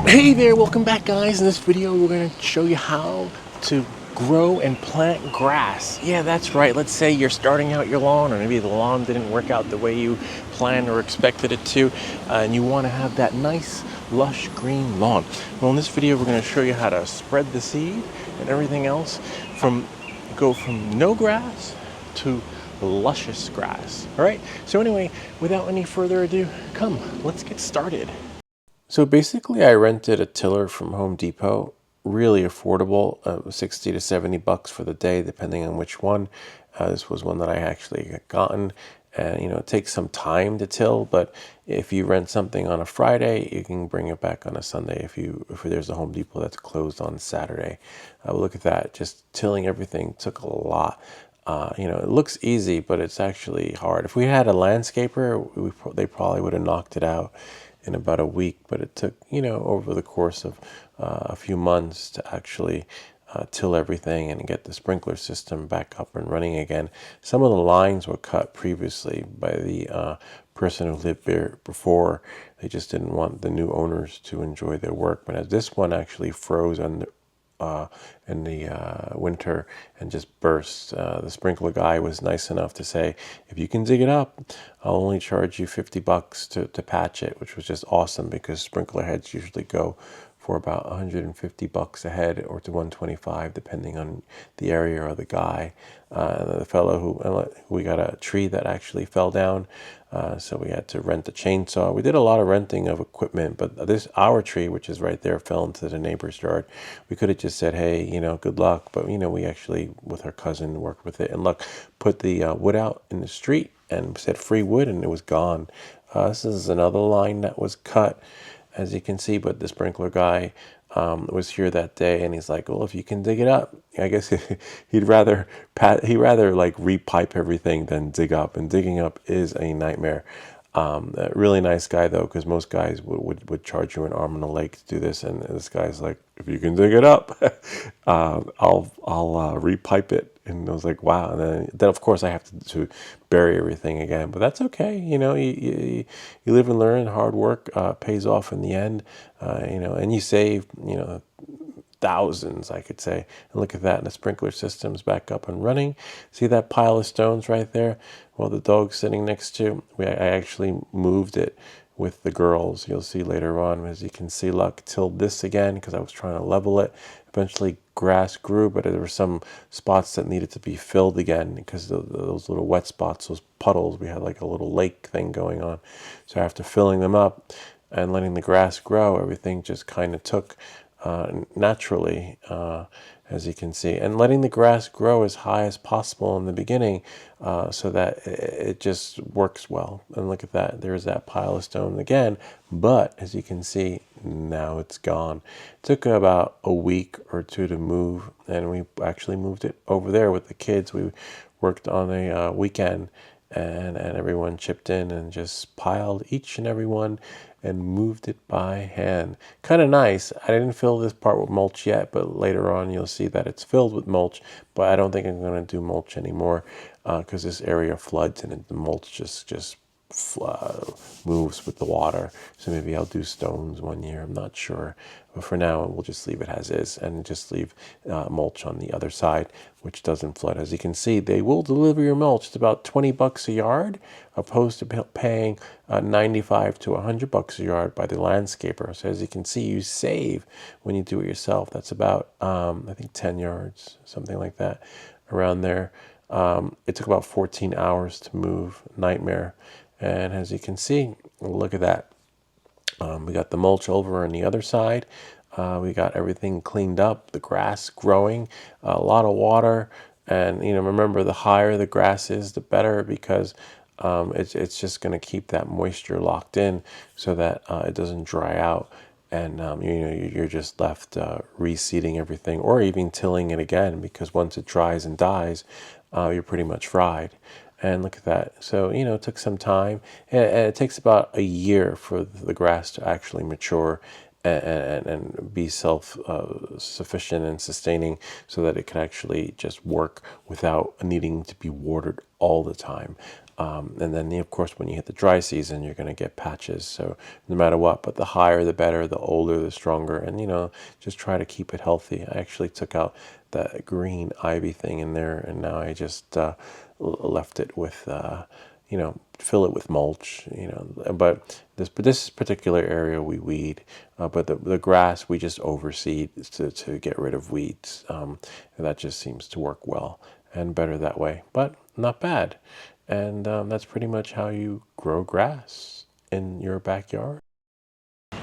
Hey there, welcome back guys. In this video we're going to show you how to grow and plant grass. Yeah, that's right. Let's say you're starting out your lawn, or maybe the lawn didn't work out the way you planned or expected it to, and you want to have that nice lush green lawn. Well, in this video we're going to show you how to spread the seed and everything else from no grass to luscious grass. All right, so anyway, without any further ado, come, let's get started. So basically, I rented a tiller from Home Depot, really affordable, 60 to 70 bucks for the day, depending on which one. This was one that I actually had gotten. And, it takes some time to till, but if you rent something on a Friday, you can bring it back on a Sunday if there's a Home Depot that's closed on Saturday. Look at that. Just tilling everything took a lot. It looks easy, but it's actually hard. If we had a landscaper, they probably would have knocked it out in about a week, but it took, over the course of a few months to actually till everything and get the sprinkler system back up and running again. Some of the lines were cut previously by the person who lived there before. They just didn't want the new owners to enjoy their work. But as this one actually froze in the winter and just burst. The sprinkler guy was nice enough to say, if you can dig it up, I'll only charge you 50 bucks to patch it, which was just awesome because sprinkler heads usually go for about 150 bucks a head or to 125 depending on the area or the guy. The fellow who we got a tree that actually fell down, so we had to rent a chainsaw. We did a lot of renting of equipment, but our tree, which is right there, fell into the neighbor's yard. We could have just said, hey, good luck, but we actually with our cousin worked with it and look, put the wood out in the street and said free wood, and it was gone. This is another line that was cut, as you can see, but the sprinkler guy was here that day, and he's like, well, if you can dig it up, I guess he'd rather like repipe everything than dig up, and digging up is a nightmare. A really nice guy though, because most guys would charge you an arm and a leg to do this, and this guy's like, if you can dig it up, I'll repipe it. And I was like, wow. And then of course I have to bury everything again, but that's okay. You live and learn. Hard work pays off in the end. And you save thousands, I could say. And look at that, and the sprinkler system's back up and running. See that pile of stones right there? Well, the dog's sitting next to, I actually moved it with the girls. You'll see later on, as you can see, Luck tilled this again because I was trying to level it. Eventually grass grew, but there were some spots that needed to be filled again because those little wet spots, those puddles, we had like a little lake thing going on. So after filling them up and letting the grass grow, everything just kind of took naturally, as you can see, and letting the grass grow as high as possible in the beginning so that it just works well. And look at that, there's that pile of stone again, but as you can see, now it's gone. It took about a week or two to move, and we actually moved it over there with the kids. We worked on a weekend, and everyone chipped in and just piled each and every one and moved it by hand. Kind of nice. I didn't fill this part with mulch yet, but later on you'll see that it's filled with mulch, but I don't think I'm going to do mulch anymore because this area floods and the mulch just moves with the water. So maybe I'll do stones one year, I'm not sure. But for now, we'll just leave it as is and just leave mulch on the other side, which doesn't flood. As you can see, they will deliver your mulch. It's about 20 bucks a yard, opposed to paying 95 to 100 bucks a yard by the landscaper. So as you can see, you save when you do it yourself. That's about, I think 10 yards, something like that, around there. It took about 14 hours to move. Nightmare. And as you can see, look at that. We got the mulch over on the other side. We got everything cleaned up, the grass growing, a lot of water. And, remember, the higher the grass is, the better, because it's just going to keep that moisture locked in so that it doesn't dry out. And, you're just left reseeding everything or even tilling it again, because once it dries and dies, you're pretty much fried. And look at that. So, it took some time, and it takes about a year for the grass to actually mature and be self-sufficient and sustaining, so that it can actually just work without needing to be watered all the time. And then, of course, when you hit the dry season, you're going to get patches. So no matter what, but the higher, the better, the older, the stronger. And, just try to keep it healthy. I actually took out that green ivy thing in there, and now I just left it with, fill it with mulch, But this particular area we weed, but the grass we just overseed to get rid of weeds. And that just seems to work well and better that way, but not bad. And that's pretty much how you grow grass in your backyard.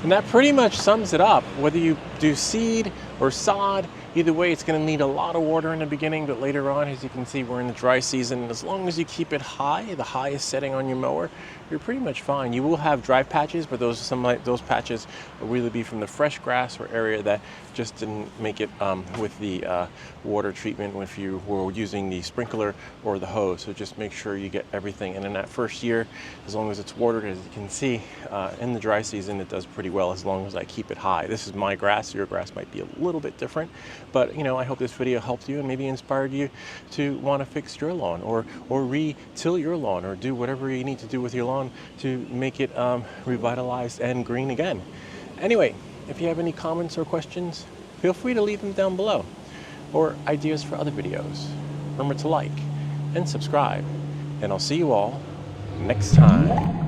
And that pretty much sums it up. Whether you do seed or sod, either way it's going to need a lot of water in the beginning, but later on, as you can see, we're in the dry season. And as long as you keep it high, the highest setting on your mower, you're pretty much fine. You will have dry patches, but those patches will really be from the fresh grass or area that just didn't make it with the water treatment if you were using the sprinkler or the hose. So just make sure you get everything. And in that first year, as long as it's watered, as you can see, in the dry season, it does pretty well as long as I keep it high. This is my grass. Your grass might be a little bit different, but I hope this video helped you and maybe inspired you to want to fix your lawn or re-till your lawn or do whatever you need to do with your lawn to make it revitalized and green again. Anyway, if you have any comments or questions, feel free to leave them down below, or ideas for other videos. Remember to like and subscribe, and I'll see you all next time.